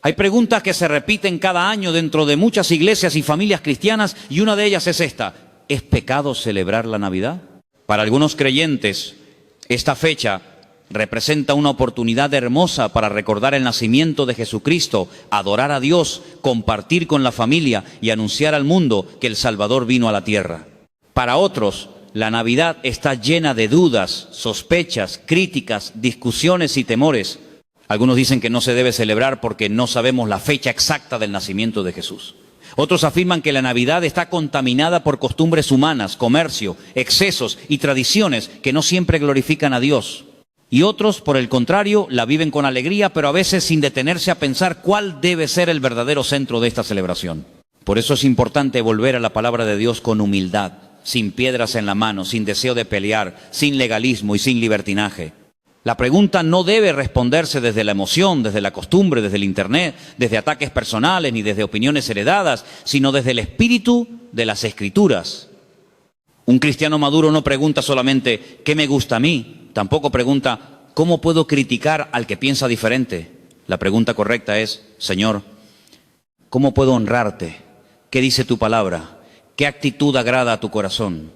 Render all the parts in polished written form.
Hay preguntas que se repiten cada año dentro de muchas iglesias y familias cristianas, y una de ellas es esta: ¿es pecado celebrar la Navidad? Para algunos creyentes, esta fecha representa una oportunidad hermosa para recordar el nacimiento de Jesucristo, adorar a Dios, compartir con la familia y anunciar al mundo que el Salvador vino a la tierra. Para otros, la Navidad está llena de dudas, sospechas, críticas, discusiones y temores. Algunos dicen que no se debe celebrar porque no sabemos la fecha exacta del nacimiento de Jesús. Otros afirman que la Navidad está contaminada por costumbres humanas, comercio, excesos y tradiciones que no siempre glorifican a Dios. Y otros, por el contrario, la viven con alegría, pero a veces sin detenerse a pensar cuál debe ser el verdadero centro de esta celebración. Por eso es importante volver a la palabra de Dios con humildad, sin piedras en la mano, sin deseo de pelear, sin legalismo y sin libertinaje. La pregunta no debe responderse desde la emoción, desde la costumbre, desde el internet, desde ataques personales ni desde opiniones heredadas, sino desde el espíritu de las Escrituras. Un cristiano maduro no pregunta solamente ¿qué me gusta a mí? Tampoco pregunta ¿cómo puedo criticar al que piensa diferente? La pregunta correcta es: Señor, ¿cómo puedo honrarte? ¿Qué dice tu palabra? ¿Qué actitud agrada a tu corazón?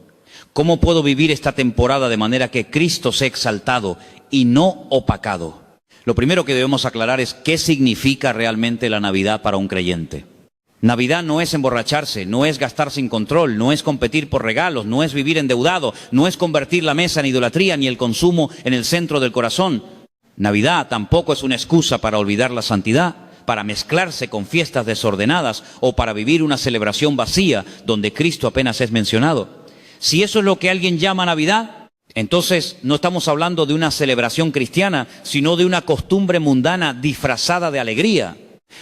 ¿Cómo puedo vivir esta temporada de manera que Cristo sea exaltado y no opacado? Lo primero que debemos aclarar es qué significa realmente la Navidad para un creyente. Navidad no es emborracharse, no es gastar sin control, no es competir por regalos, no es vivir endeudado, no es convertir la mesa en idolatría ni el consumo en el centro del corazón. Navidad tampoco es una excusa para olvidar la santidad, para mezclarse con fiestas desordenadas o para vivir una celebración vacía donde Cristo apenas es mencionado. Si eso es lo que alguien llama Navidad, entonces no estamos hablando de una celebración cristiana, sino de una costumbre mundana disfrazada de alegría.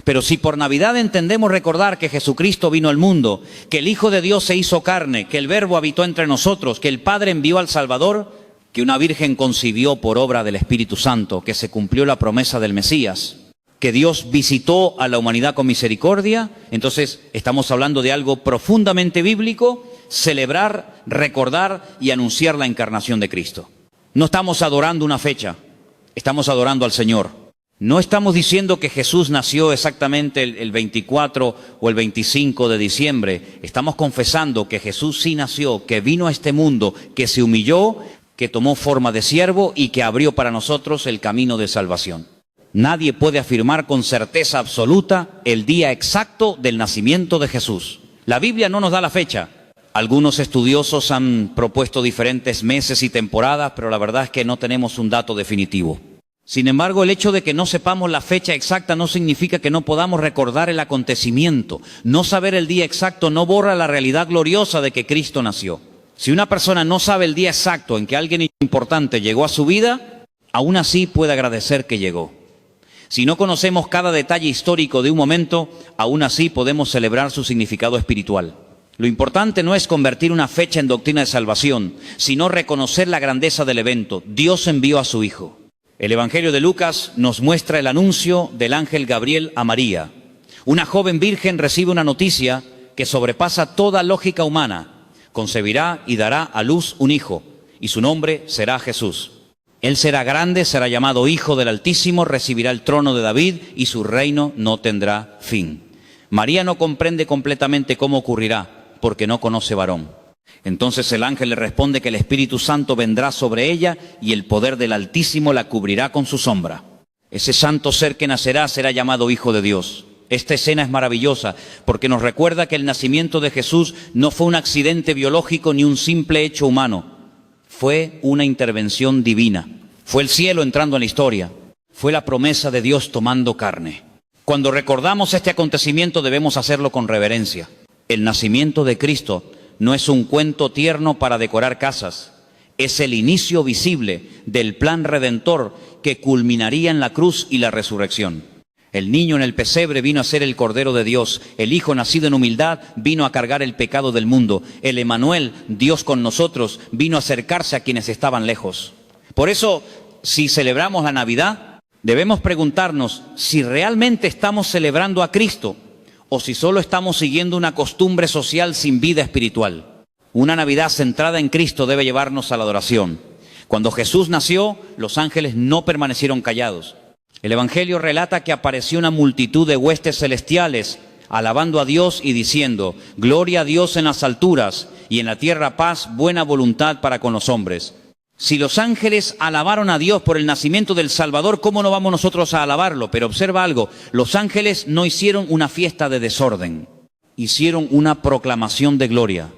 Pero si por Navidad entendemos recordar que Jesucristo vino al mundo, que el Hijo de Dios se hizo carne, que el Verbo habitó entre nosotros, que el Padre envió al Salvador, que una virgen concibió por obra del Espíritu Santo, que se cumplió la promesa del Mesías, que Dios visitó a la humanidad con misericordia, entonces estamos hablando de algo profundamente bíblico: celebrar, recordar y anunciar la encarnación de Cristo. No estamos adorando una fecha, estamos adorando al Señor. No estamos diciendo que Jesús nació exactamente el 24 o el 25 de diciembre. Estamos confesando que Jesús sí nació, que vino a este mundo, que se humilló, que tomó forma de siervo y que abrió para nosotros el camino de salvación. Nadie puede afirmar con certeza absoluta el día exacto del nacimiento de Jesús. La Biblia no nos da la fecha. Algunos estudiosos han propuesto diferentes meses y temporadas, pero la verdad es que no tenemos un dato definitivo. Sin embargo, el hecho de que no sepamos la fecha exacta no significa que no podamos recordar el acontecimiento. No saber el día exacto no borra la realidad gloriosa de que Cristo nació. Si una persona no sabe el día exacto en que alguien importante llegó a su vida, aún así puede agradecer que llegó. Si no conocemos cada detalle histórico de un momento, aún así podemos celebrar su significado espiritual. Lo importante no es convertir una fecha en doctrina de salvación, sino reconocer la grandeza del evento. Dios envió a su Hijo. El Evangelio de Lucas nos muestra el anuncio del ángel Gabriel a María. Una joven virgen recibe una noticia que sobrepasa toda lógica humana. Concebirá y dará a luz un hijo, y su nombre será Jesús. Él será grande, será llamado Hijo del Altísimo, recibirá el trono de David y su reino no tendrá fin. María no comprende completamente cómo ocurrirá, porque no conoce varón. Entonces el ángel le responde que el Espíritu Santo vendrá sobre ella y el poder del Altísimo la cubrirá con su sombra. Ese santo ser que nacerá será llamado Hijo de Dios. Esta escena es maravillosa porque nos recuerda que el nacimiento de Jesús no fue un accidente biológico ni un simple hecho humano. Fue una intervención divina. Fue el cielo entrando en la historia. Fue la promesa de Dios tomando carne. Cuando recordamos este acontecimiento debemos hacerlo con reverencia. El nacimiento de Cristo no es un cuento tierno para decorar casas. Es el inicio visible del plan redentor que culminaría en la cruz y la resurrección. El niño en el pesebre vino a ser el Cordero de Dios. El Hijo nacido en humildad vino a cargar el pecado del mundo. El Emanuel, Dios con nosotros, vino a acercarse a quienes estaban lejos. Por eso, si celebramos la Navidad, debemos preguntarnos si realmente estamos celebrando a Cristo o si solo estamos siguiendo una costumbre social sin vida espiritual. Una Navidad centrada en Cristo debe llevarnos a la adoración. Cuando Jesús nació, los ángeles no permanecieron callados. El Evangelio relata que apareció una multitud de huestes celestiales, alabando a Dios y diciendo: gloria a Dios en las alturas, y en la tierra paz, buena voluntad para con los hombres. Si los ángeles alabaron a Dios por el nacimiento del Salvador, ¿cómo no vamos nosotros a alabarlo? Pero observa algo, los ángeles no hicieron una fiesta de desorden, hicieron una proclamación de gloria.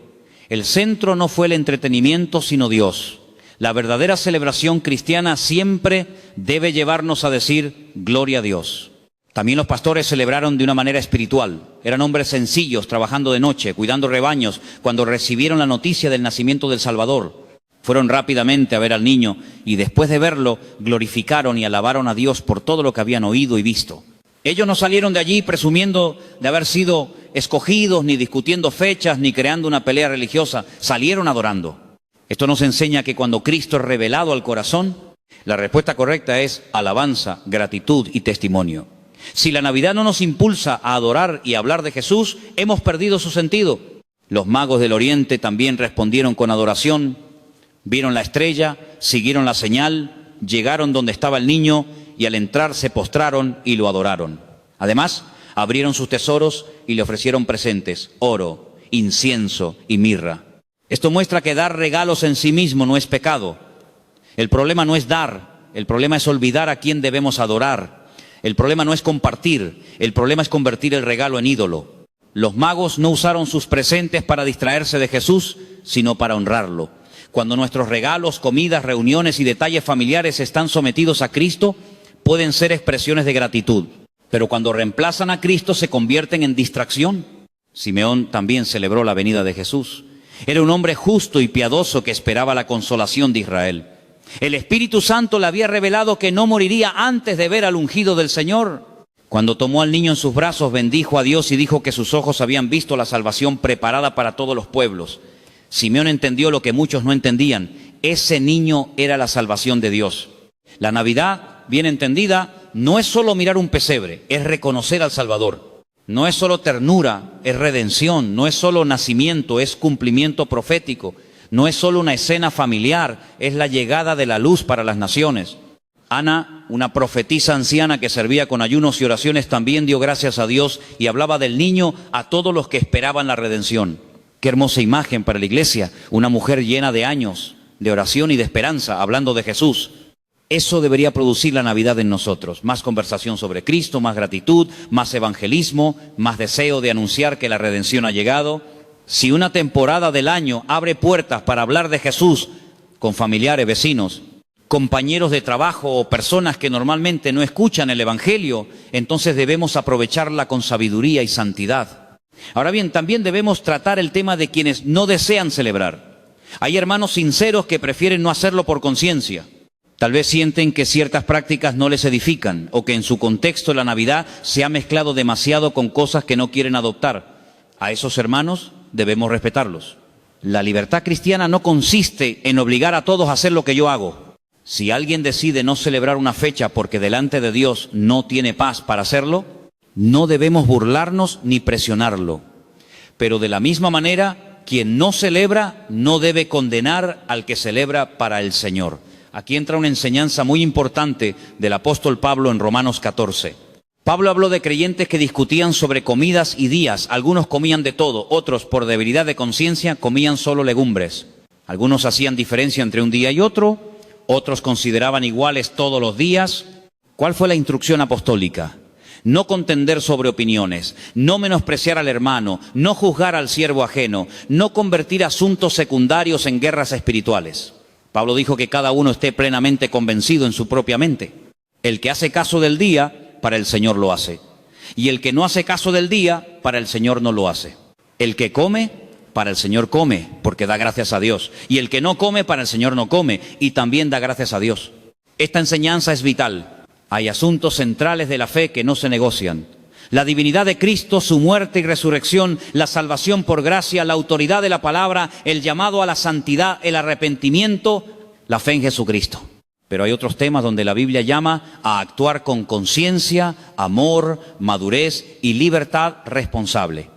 El centro no fue el entretenimiento, sino Dios. La verdadera celebración cristiana siempre debe llevarnos a decir gloria a Dios. También los pastores celebraron de una manera espiritual. Eran hombres sencillos, trabajando de noche, cuidando rebaños, cuando recibieron la noticia del nacimiento del Salvador. Fueron rápidamente a ver al niño y después de verlo glorificaron y alabaron a Dios por todo lo que habían oído y visto. Ellos no salieron de allí presumiendo de haber sido escogidos, ni discutiendo fechas, ni creando una pelea religiosa. Salieron adorando. Esto nos enseña que cuando Cristo es revelado al corazón, la respuesta correcta es alabanza, gratitud y testimonio. Si la Navidad no nos impulsa a adorar y a hablar de Jesús, hemos perdido su sentido. Los magos del Oriente también respondieron con adoración, vieron la estrella, siguieron la señal, llegaron donde estaba el niño y al entrar se postraron y lo adoraron. Además, abrieron sus tesoros y le ofrecieron presentes, oro, incienso y mirra. Esto muestra que dar regalos en sí mismo no es pecado. El problema no es dar, el problema es olvidar a quién debemos adorar. El problema no es compartir, el problema es convertir el regalo en ídolo. Los magos no usaron sus presentes para distraerse de Jesús, sino para honrarlo. Cuando nuestros regalos, comidas, reuniones y detalles familiares están sometidos a Cristo, pueden ser expresiones de gratitud. Pero cuando reemplazan a Cristo se convierten en distracción. Simeón también celebró la venida de Jesús. Era un hombre justo y piadoso que esperaba la consolación de Israel. El Espíritu Santo le había revelado que no moriría antes de ver al ungido del Señor. Cuando tomó al niño en sus brazos, bendijo a Dios y dijo que sus ojos habían visto la salvación preparada para todos los pueblos. Simeón entendió lo que muchos no entendían. Ese niño era la salvación de Dios. La Navidad, bien entendida, no es solo mirar un pesebre, es reconocer al Salvador. No es solo ternura, es redención. No es solo nacimiento, es cumplimiento profético. No es solo una escena familiar, es la llegada de la luz para las naciones. Ana, una profetisa anciana que servía con ayunos y oraciones, también dio gracias a Dios y hablaba del niño a todos los que esperaban la redención. Qué hermosa imagen para la iglesia, una mujer llena de años, de oración y de esperanza, hablando de Jesús. Eso debería producir la Navidad en nosotros. Más conversación sobre Cristo, más gratitud, más evangelismo, más deseo de anunciar que la redención ha llegado. Si una temporada del año abre puertas para hablar de Jesús con familiares, vecinos, compañeros de trabajo o personas que normalmente no escuchan el Evangelio, entonces debemos aprovecharla con sabiduría y santidad. Ahora bien, también debemos tratar el tema de quienes no desean celebrar. Hay hermanos sinceros que prefieren no hacerlo por conciencia. Tal vez sienten que ciertas prácticas no les edifican o que en su contexto la Navidad se ha mezclado demasiado con cosas que no quieren adoptar. A esos hermanos debemos respetarlos. La libertad cristiana no consiste en obligar a todos a hacer lo que yo hago. Si alguien decide no celebrar una fecha porque delante de Dios no tiene paz para hacerlo, no debemos burlarnos ni presionarlo. Pero de la misma manera, quien no celebra no debe condenar al que celebra para el Señor. Aquí entra una enseñanza muy importante del apóstol Pablo en Romanos 14. Pablo habló de creyentes que discutían sobre comidas y días. Algunos comían de todo, otros por debilidad de conciencia comían solo legumbres. Algunos hacían diferencia entre un día y otro, otros consideraban iguales todos los días. ¿Cuál fue la instrucción apostólica? No contender sobre opiniones, no menospreciar al hermano, no juzgar al siervo ajeno, no convertir asuntos secundarios en guerras espirituales. Pablo dijo que cada uno esté plenamente convencido en su propia mente. El que hace caso del día, para el Señor lo hace. Y el que no hace caso del día, para el Señor no lo hace. El que come, para el Señor come, porque da gracias a Dios. Y el que no come, para el Señor no come, y también da gracias a Dios. Esta enseñanza es vital. Hay asuntos centrales de la fe que no se negocian. La divinidad de Cristo, su muerte y resurrección, la salvación por gracia, la autoridad de la palabra, el llamado a la santidad, el arrepentimiento, la fe en Jesucristo. Pero hay otros temas donde la Biblia llama a actuar con conciencia, amor, madurez y libertad responsable.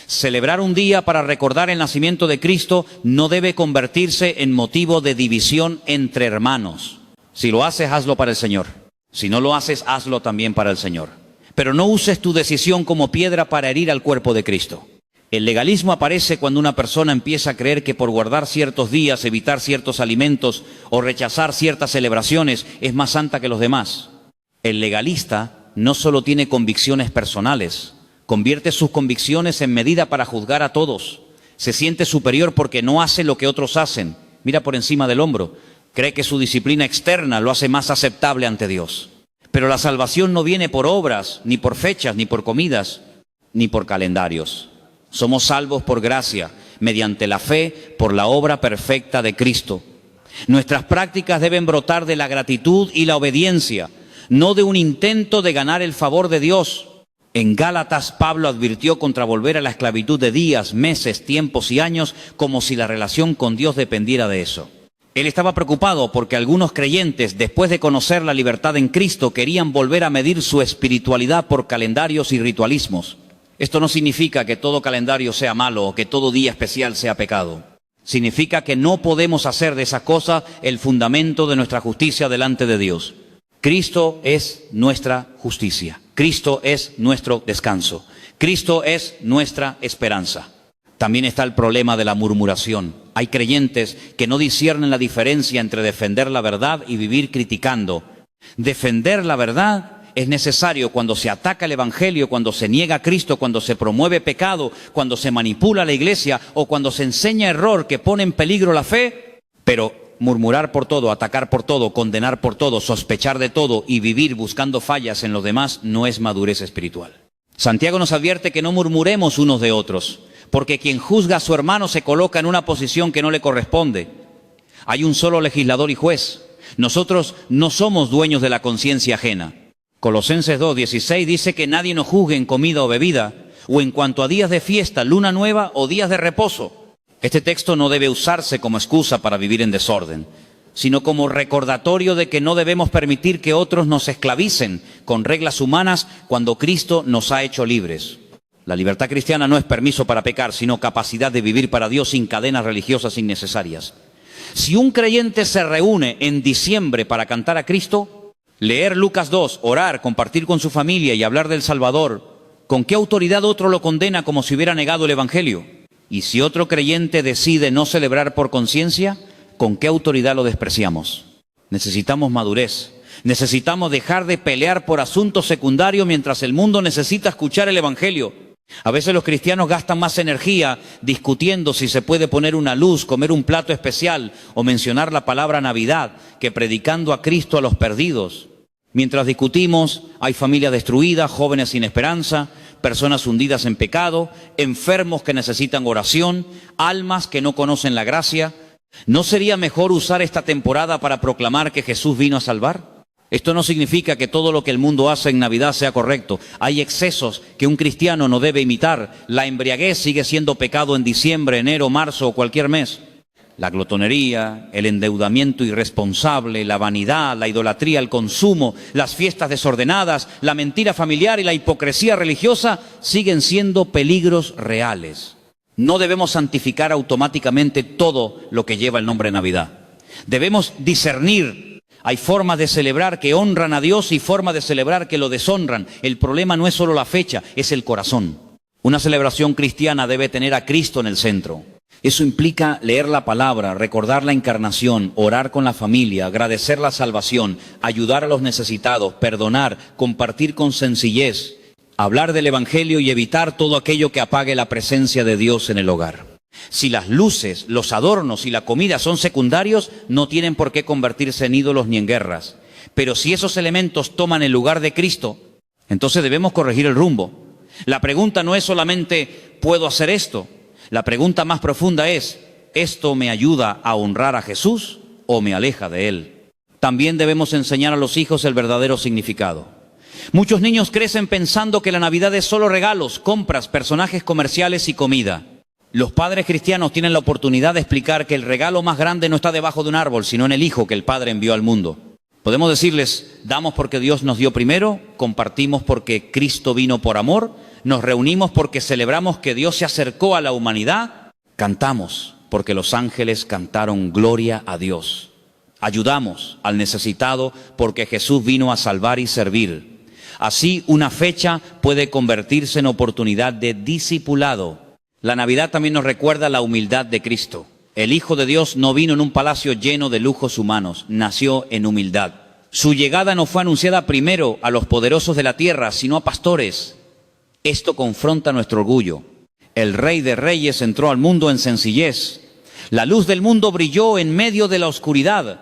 Celebrar un día para recordar el nacimiento de Cristo no debe convertirse en motivo de división entre hermanos. Si lo haces, hazlo para el Señor. Si no lo haces, hazlo también para el Señor. Pero no uses tu decisión como piedra para herir al cuerpo de Cristo. El legalismo aparece cuando una persona empieza a creer que por guardar ciertos días, evitar ciertos alimentos o rechazar ciertas celebraciones es más santa que los demás. El legalista no solo tiene convicciones personales, convierte sus convicciones en medida para juzgar a todos. Se siente superior porque no hace lo que otros hacen. Mira por encima del hombro. Cree que su disciplina externa lo hace más aceptable ante Dios. Pero la salvación no viene por obras, ni por fechas, ni por comidas, ni por calendarios. Somos salvos por gracia, mediante la fe, por la obra perfecta de Cristo. Nuestras prácticas deben brotar de la gratitud y la obediencia, no de un intento de ganar el favor de Dios. En Gálatas, Pablo advirtió contra volver a la esclavitud de días, meses, tiempos y años, como si la relación con Dios dependiera de eso. Él estaba preocupado porque algunos creyentes, después de conocer la libertad en Cristo, querían volver a medir su espiritualidad por calendarios y ritualismos. Esto no significa que todo calendario sea malo o que todo día especial sea pecado. Significa que no podemos hacer de esas cosas el fundamento de nuestra justicia delante de Dios. Cristo es nuestra justicia. Cristo es nuestro descanso. Cristo es nuestra esperanza. También está el problema de la murmuración. Hay creyentes que no disciernen la diferencia entre defender la verdad y vivir criticando. Defender la verdad es necesario cuando se ataca el Evangelio, cuando se niega a Cristo, cuando se promueve pecado, cuando se manipula la iglesia o cuando se enseña error que pone en peligro la fe. Pero murmurar por todo, atacar por todo, condenar por todo, sospechar de todo y vivir buscando fallas en los demás no es madurez espiritual. Santiago nos advierte que no murmuremos unos de otros, porque quien juzga a su hermano se coloca en una posición que no le corresponde. Hay un solo legislador y juez. Nosotros no somos dueños de la conciencia ajena. Colosenses 2:16 dice que nadie nos juzgue en comida o bebida, o en cuanto a días de fiesta, luna nueva o días de reposo. Este texto no debe usarse como excusa para vivir en desorden, sino como recordatorio de que no debemos permitir que otros nos esclavicen con reglas humanas cuando Cristo nos ha hecho libres. La libertad cristiana no es permiso para pecar, sino capacidad de vivir para Dios sin cadenas religiosas innecesarias. Si un creyente se reúne en diciembre para cantar a Cristo, leer Lucas 2, orar, compartir con su familia y hablar del Salvador, ¿con qué autoridad otro lo condena como si hubiera negado el Evangelio? Y si otro creyente decide no celebrar por conciencia, ¿con qué autoridad lo despreciamos? Necesitamos madurez. Necesitamos dejar de pelear por asuntos secundarios mientras el mundo necesita escuchar el Evangelio. A veces los cristianos gastan más energía discutiendo si se puede poner una luz, comer un plato especial o mencionar la palabra Navidad que predicando a Cristo a los perdidos. Mientras discutimos, hay familias destruidas, jóvenes sin esperanza, personas hundidas en pecado, enfermos que necesitan oración, almas que no conocen la gracia. ¿No sería mejor usar esta temporada para proclamar que Jesús vino a salvar? Esto no significa que todo lo que el mundo hace en Navidad sea correcto. Hay excesos que un cristiano no debe imitar. La embriaguez sigue siendo pecado en diciembre, enero, marzo o cualquier mes. La glotonería, el endeudamiento irresponsable, la vanidad, la idolatría, el consumo, las fiestas desordenadas, la mentira familiar y la hipocresía religiosa siguen siendo peligros reales. No debemos santificar automáticamente todo lo que lleva el nombre Navidad. Debemos discernir. Hay formas de celebrar que honran a Dios y formas de celebrar que lo deshonran. El problema no es solo la fecha, es el corazón. Una celebración cristiana debe tener a Cristo en el centro. Eso implica leer la palabra, recordar la encarnación, orar con la familia, agradecer la salvación, ayudar a los necesitados, perdonar, compartir con sencillez, hablar del Evangelio y evitar todo aquello que apague la presencia de Dios en el hogar. Si las luces, los adornos y la comida son secundarios, no tienen por qué convertirse en ídolos ni en guerras. Pero si esos elementos toman el lugar de Cristo, entonces debemos corregir el rumbo. La pregunta no es solamente ¿puedo hacer esto? La pregunta más profunda es ¿esto me ayuda a honrar a Jesús o me aleja de Él? También debemos enseñar a los hijos el verdadero significado. Muchos niños crecen pensando que la Navidad es solo regalos, compras, personajes comerciales y comida. Los padres cristianos tienen la oportunidad de explicar que el regalo más grande no está debajo de un árbol, sino en el Hijo que el Padre envió al mundo. Podemos decirles, damos porque Dios nos dio primero, compartimos porque Cristo vino por amor, nos reunimos porque celebramos que Dios se acercó a la humanidad, cantamos porque los ángeles cantaron gloria a Dios. Ayudamos al necesitado porque Jesús vino a salvar y servir. Así, una fecha puede convertirse en oportunidad de discipulado. La Navidad también nos recuerda la humildad de Cristo. El Hijo de Dios no vino en un palacio lleno de lujos humanos, nació en humildad. Su llegada no fue anunciada primero a los poderosos de la tierra, sino a pastores. Esto confronta nuestro orgullo. El Rey de Reyes entró al mundo en sencillez. La luz del mundo brilló en medio de la oscuridad.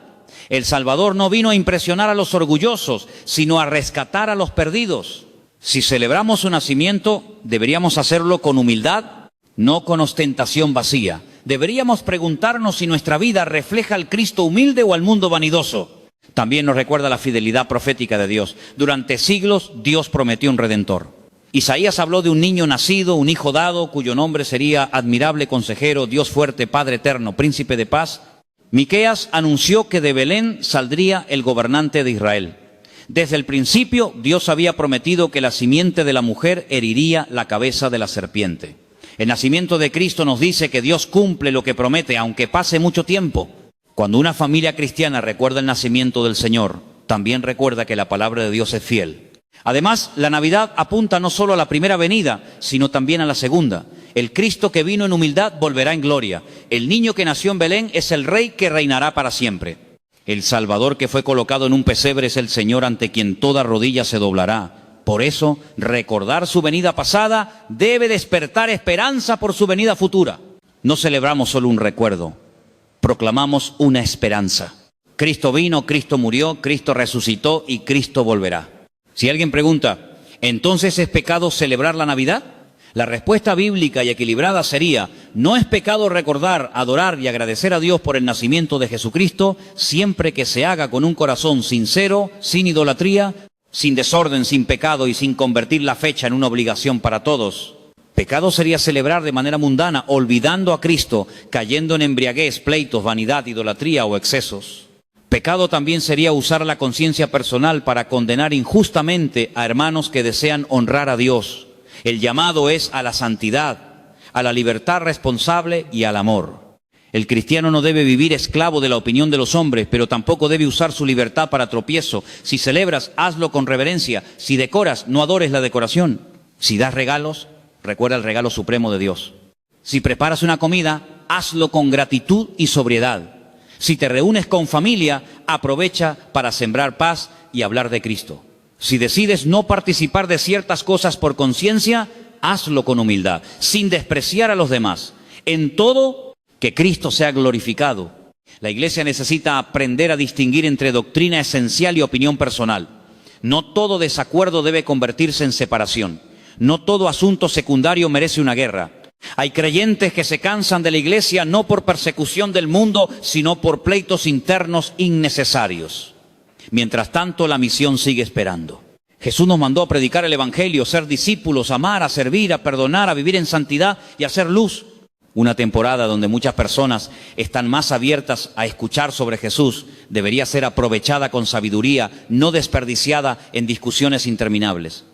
El Salvador no vino a impresionar a los orgullosos, sino a rescatar a los perdidos. Si celebramos su nacimiento, deberíamos hacerlo con humildad, no con ostentación vacía. Deberíamos preguntarnos si nuestra vida refleja al Cristo humilde o al mundo vanidoso. También nos recuerda la fidelidad profética de Dios. Durante siglos, Dios prometió un Redentor. Isaías habló de un niño nacido, un hijo dado, cuyo nombre sería admirable consejero, Dios fuerte, Padre eterno, príncipe de paz. Miqueas anunció que de Belén saldría el gobernante de Israel. Desde el principio, Dios había prometido que la simiente de la mujer heriría la cabeza de la serpiente. El nacimiento de Cristo nos dice que Dios cumple lo que promete, aunque pase mucho tiempo. Cuando una familia cristiana recuerda el nacimiento del Señor, también recuerda que la palabra de Dios es fiel. Además, la Navidad apunta no solo a la primera venida, sino también a la segunda. El Cristo que vino en humildad volverá en gloria. El niño que nació en Belén es el Rey que reinará para siempre. El Salvador que fue colocado en un pesebre es el Señor ante quien toda rodilla se doblará. Por eso, recordar su venida pasada debe despertar esperanza por su venida futura. No celebramos solo un recuerdo, proclamamos una esperanza. Cristo vino, Cristo murió, Cristo resucitó y Cristo volverá. Si alguien pregunta, ¿entonces es pecado celebrar la Navidad? La respuesta bíblica y equilibrada sería, no es pecado recordar, adorar y agradecer a Dios por el nacimiento de Jesucristo, siempre que se haga con un corazón sincero, sin idolatría, sin desorden, sin pecado y sin convertir la fecha en una obligación para todos. Pecado sería celebrar de manera mundana, olvidando a Cristo, cayendo en embriaguez, pleitos, vanidad, idolatría o excesos. Pecado también sería usar la conciencia personal para condenar injustamente a hermanos que desean honrar a Dios. El llamado es a la santidad, a la libertad responsable y al amor. El cristiano no debe vivir esclavo de la opinión de los hombres, pero tampoco debe usar su libertad para tropiezo. Si celebras, hazlo con reverencia. Si decoras, no adores la decoración. Si das regalos, recuerda el regalo supremo de Dios. Si preparas una comida, hazlo con gratitud y sobriedad. Si te reúnes con familia, aprovecha para sembrar paz y hablar de Cristo. Si decides no participar de ciertas cosas por conciencia, hazlo con humildad, sin despreciar a los demás. En todo, que Cristo sea glorificado. La Iglesia necesita aprender a distinguir entre doctrina esencial y opinión personal. No todo desacuerdo debe convertirse en separación. No todo asunto secundario merece una guerra. Hay creyentes que se cansan de la Iglesia no por persecución del mundo, sino por pleitos internos innecesarios. Mientras tanto, la misión sigue esperando. Jesús nos mandó a predicar el Evangelio, ser discípulos, amar, a servir, a perdonar, a vivir en santidad y a hacer luz. Una temporada donde muchas personas están más abiertas a escuchar sobre Jesús debería ser aprovechada con sabiduría, no desperdiciada en discusiones interminables.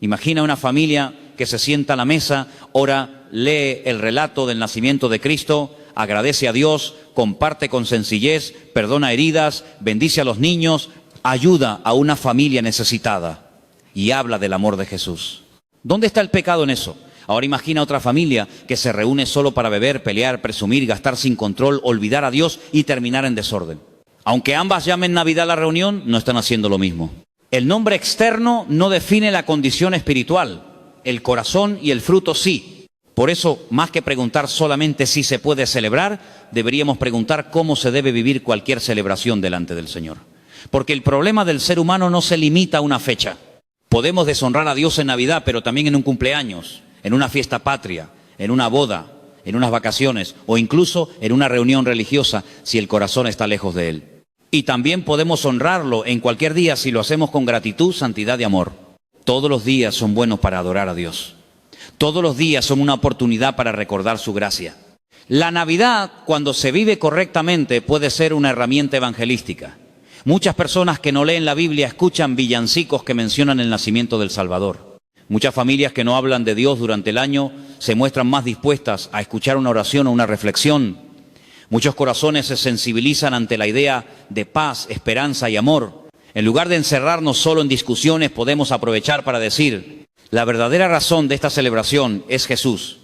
Imagina una familia que se sienta a la mesa, ora, lee el relato del nacimiento de Cristo, agradece a Dios, comparte con sencillez, perdona heridas, bendice a los niños, ayuda a una familia necesitada y habla del amor de Jesús. ¿Dónde está el pecado en eso? Ahora imagina otra familia que se reúne solo para beber, pelear, presumir, gastar sin control, olvidar a Dios y terminar en desorden. Aunque ambas llamen Navidad a la reunión, no están haciendo lo mismo. El nombre externo no define la condición espiritual. El corazón y el fruto sí. Por eso, más que preguntar solamente si se puede celebrar, deberíamos preguntar cómo se debe vivir cualquier celebración delante del Señor. Porque el problema del ser humano no se limita a una fecha. Podemos deshonrar a Dios en Navidad, pero también en un cumpleaños, en una fiesta patria, en una boda, en unas vacaciones o incluso en una reunión religiosa si el corazón está lejos de Él. Y también podemos honrarlo en cualquier día si lo hacemos con gratitud, santidad y amor. Todos los días son buenos para adorar a Dios. Todos los días son una oportunidad para recordar su gracia. La Navidad, cuando se vive correctamente, puede ser una herramienta evangelística. Muchas personas que no leen la Biblia escuchan villancicos que mencionan el nacimiento del Salvador. Muchas familias que no hablan de Dios durante el año se muestran más dispuestas a escuchar una oración o una reflexión. Muchos corazones se sensibilizan ante la idea de paz, esperanza y amor. En lugar de encerrarnos solo en discusiones, podemos aprovechar para decir, la verdadera razón de esta celebración es Jesús.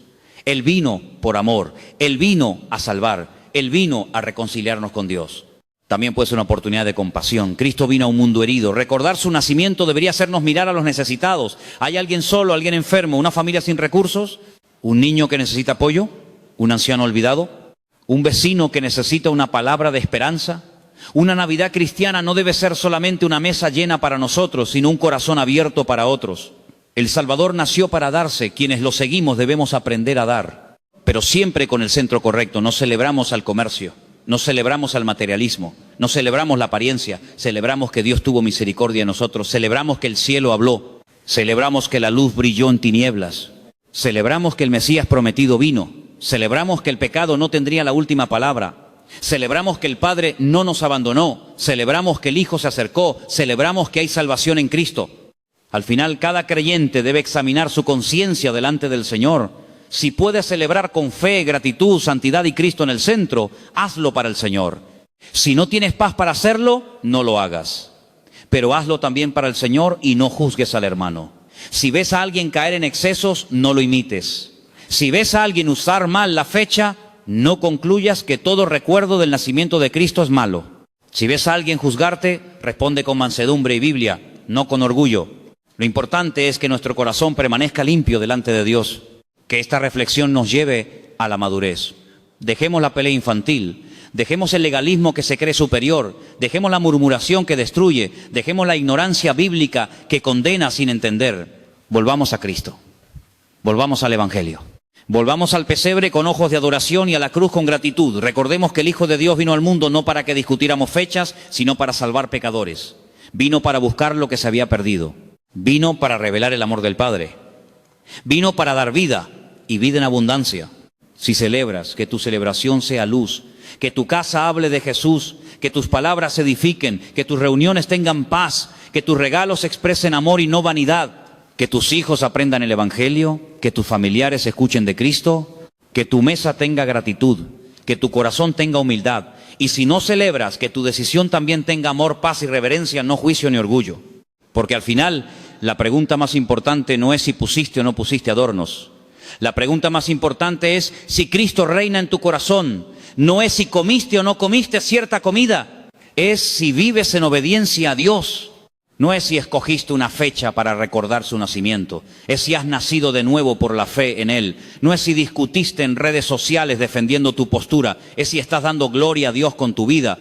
Él vino por amor, Él vino a salvar, Él vino a reconciliarnos con Dios. También puede ser una oportunidad de compasión. Cristo vino a un mundo herido. Recordar su nacimiento debería hacernos mirar a los necesitados. ¿Hay alguien solo, alguien enfermo, una familia sin recursos? ¿Un niño que necesita apoyo? ¿Un anciano olvidado? ¿Un vecino que necesita una palabra de esperanza? Una Navidad cristiana no debe ser solamente una mesa llena para nosotros, sino un corazón abierto para otros. El Salvador nació para darse. Quienes lo seguimos debemos aprender a dar, pero siempre con el centro correcto. No celebramos al comercio, no celebramos al materialismo, no celebramos la apariencia, celebramos que Dios tuvo misericordia de nosotros, celebramos que el cielo habló, celebramos que la luz brilló en tinieblas, celebramos que el Mesías prometido vino, celebramos que el pecado no tendría la última palabra, celebramos que el Padre no nos abandonó, celebramos que el Hijo se acercó, celebramos que hay salvación en Cristo. Al final, cada creyente debe examinar su conciencia delante del Señor. Si puedes celebrar con fe, gratitud, santidad y Cristo en el centro, hazlo para el Señor. Si no tienes paz para hacerlo, no lo hagas. Pero hazlo también para el Señor y no juzgues al hermano. Si ves a alguien caer en excesos, no lo imites. Si ves a alguien usar mal la fecha, no concluyas que todo recuerdo del nacimiento de Cristo es malo. Si ves a alguien juzgarte, responde con mansedumbre y Biblia, no con orgullo. Lo importante es que nuestro corazón permanezca limpio delante de Dios, que esta reflexión nos lleve a la madurez. Dejemos la pelea infantil, dejemos el legalismo que se cree superior, dejemos la murmuración que destruye, dejemos la ignorancia bíblica que condena sin entender. Volvamos a Cristo, volvamos al Evangelio, volvamos al pesebre con ojos de adoración y a la cruz con gratitud. Recordemos que el Hijo de Dios vino al mundo no para que discutiéramos fechas, sino para salvar pecadores. Vino para buscar lo que se había perdido. Vino para revelar el amor del Padre. Vino para dar vida y vida en abundancia. Si celebras, que tu celebración sea luz, que tu casa hable de Jesús, que tus palabras edifiquen, que tus reuniones tengan paz, que tus regalos expresen amor y no vanidad, que tus hijos aprendan el Evangelio, que tus familiares escuchen de Cristo, que tu mesa tenga gratitud, que tu corazón tenga humildad. Y si no celebras, que tu decisión también tenga amor, paz y reverencia, no juicio ni orgullo. Porque al final, la pregunta más importante no es si pusiste o no pusiste adornos. La pregunta más importante es si Cristo reina en tu corazón. No es si comiste o no comiste cierta comida. Es si vives en obediencia a Dios. No es si escogiste una fecha para recordar su nacimiento. Es si has nacido de nuevo por la fe en Él. No es si discutiste en redes sociales defendiendo tu postura. Es si estás dando gloria a Dios con tu vida.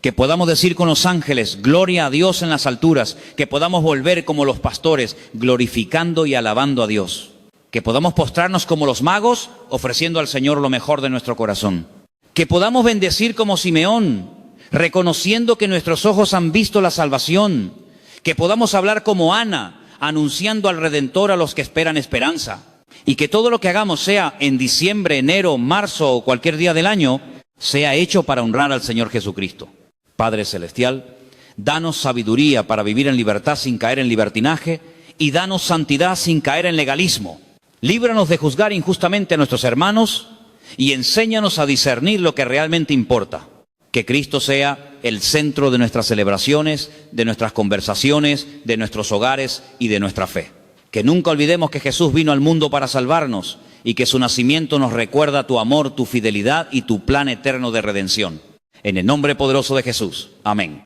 Que podamos decir con los ángeles, gloria a Dios en las alturas, que podamos volver como los pastores, glorificando y alabando a Dios, que podamos postrarnos como los magos, ofreciendo al Señor lo mejor de nuestro corazón, que podamos bendecir como Simeón, reconociendo que nuestros ojos han visto la salvación, que podamos hablar como Ana, anunciando al Redentor a los que esperan esperanza, y que todo lo que hagamos, sea en diciembre, enero, marzo o cualquier día del año, sea hecho para honrar al Señor Jesucristo. Padre Celestial, danos sabiduría para vivir en libertad sin caer en libertinaje y danos santidad sin caer en legalismo. Líbranos de juzgar injustamente a nuestros hermanos y enséñanos a discernir lo que realmente importa. Que Cristo sea el centro de nuestras celebraciones, de nuestras conversaciones, de nuestros hogares y de nuestra fe. Que nunca olvidemos que Jesús vino al mundo para salvarnos y que su nacimiento nos recuerda tu amor, tu fidelidad y tu plan eterno de redención. En el nombre poderoso de Jesús. Amén.